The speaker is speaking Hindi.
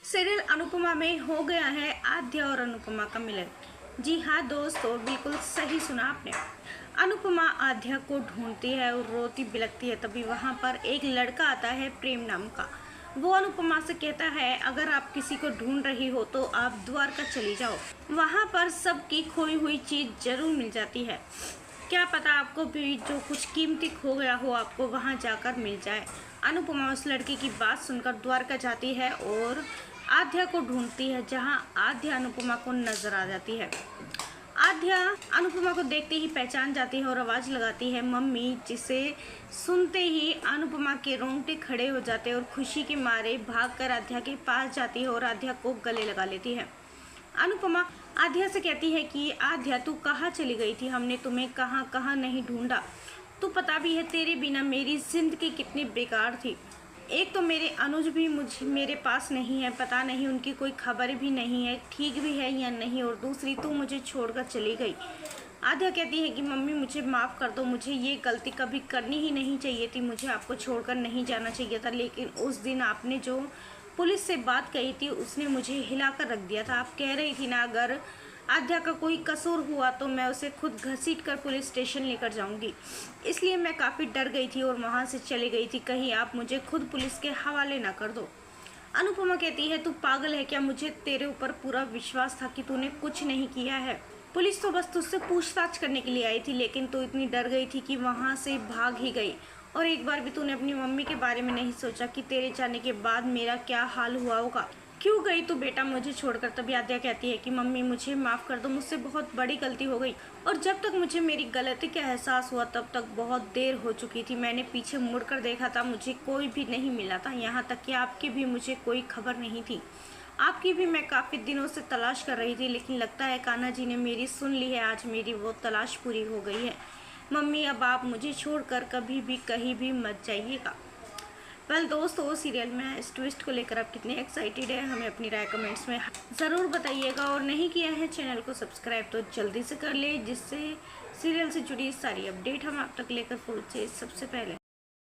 सीरियल अनुपमा में हो गया है आद्या और अनुपमा का मिलन। जी हाँ दोस्तों, बिल्कुल सही सुना आपने। अनुपमा आद्या को ढूंढती है और रोती बिलखती है। तभी वहाँ पर एक लड़का आता है प्रेम नाम का। वो अनुपमा से कहता है, अगर आप किसी को ढूंढ रही हो तो आप द्वारका चली जाओ, वहाँ पर सबकी खोई हुई चीज़ जरूर मिल जाती है। क्या पता आपको भी जो कुछ कीमती खो गया हो आपको वहाँ जाकर मिल जाए। अनुपमा उस लड़के की बात सुनकर द्वारका जाती है और आद्या को ढूंढती है, जहाँ आद्या अनुपमा को नजर आ जाती है। आद्या अनुपमा को देखते ही पहचान जाती है और आवाज़ लगाती है मम्मी, जिसे सुनते ही अनुपमा के रोंगटे खड़े हो जाते हैं और खुशी के मारे भागकर आद्या के पास जाती है और आद्या को गले लगा लेती है। अनुपमा आद्या से कहती है कि आद्या तू कहाँ चली गई थी, हमने तुम्हें कहाँ कहाँ नहीं ढूंढा। तू पता भी है तेरे बिना मेरी जिंदगी कितनी बेकार थी। एक तो मेरे अनुज भी मेरे पास नहीं है, पता नहीं उनकी कोई खबर भी नहीं है, ठीक भी है या नहीं, और दूसरी तू मुझे छोड़कर चली गई। आद्या कहती है कि मम्मी मुझे माफ़ कर दो, मुझे ये गलती कभी करनी ही नहीं चाहिए थी, मुझे आपको छोड़कर नहीं जाना चाहिए था। लेकिन उस दिन आपने जो पुलिस से बात कही थी उसने मुझे हिलाकर रख दिया था। आप कह रही थी ना, अगर आद्या का कोई कसूर हुआ तो मैं उसे खुद घसीट कर पुलिस स्टेशन लेकर जाऊंगी, इसलिए मैं काफ़ी डर गई थी और वहाँ से चली गई थी। कहीं आप मुझे खुद पुलिस के हवाले ना कर दो। अनुपमा कहती है, तू पागल है क्या? मुझे तेरे ऊपर पूरा विश्वास था कि तूने कुछ नहीं किया है। पुलिस तो बस तुझसे पूछताछ करने के लिए आई थी, लेकिन तू इतनी डर गई थी कि वहाँ से भाग ही गई। और एक बार भी तूने अपनी मम्मी के बारे में नहीं सोचा कि तेरे जाने के बाद मेरा क्या हाल हुआ होगा। क्यों गई तू बेटा मुझे छोड़कर? तभी आद्या कहती है कि मम्मी मुझे माफ़ कर दो, मुझसे बहुत बड़ी गलती हो गई, और जब तक मुझे मेरी गलती का एहसास हुआ तब तक बहुत देर हो चुकी थी। मैंने पीछे मुड़कर देखा था, मुझे कोई भी नहीं मिला था, यहाँ तक कि आपकी भी मुझे कोई खबर नहीं थी। आपकी भी मैं काफ़ी दिनों से तलाश कर रही थी, लेकिन लगता है कान्हा जी ने मेरी सुन ली है। आज मेरी वो तलाश पूरी हो गई है। मम्मी अब आप मुझे छोड़कर कभी भी कहीं भी मत जाइएगा। वेल दोस्तों, सीरियल में इस ट्विस्ट को लेकर आप कितने एक्साइटेड हैं, हमें अपनी राय कमेंट्स में ज़रूर बताइएगा। और नहीं किया है चैनल को सब्सक्राइब तो जल्दी से कर ले, जिससे सीरियल से जुड़ी सारी अपडेट हम आप तक लेकर पहुँचे सबसे पहले।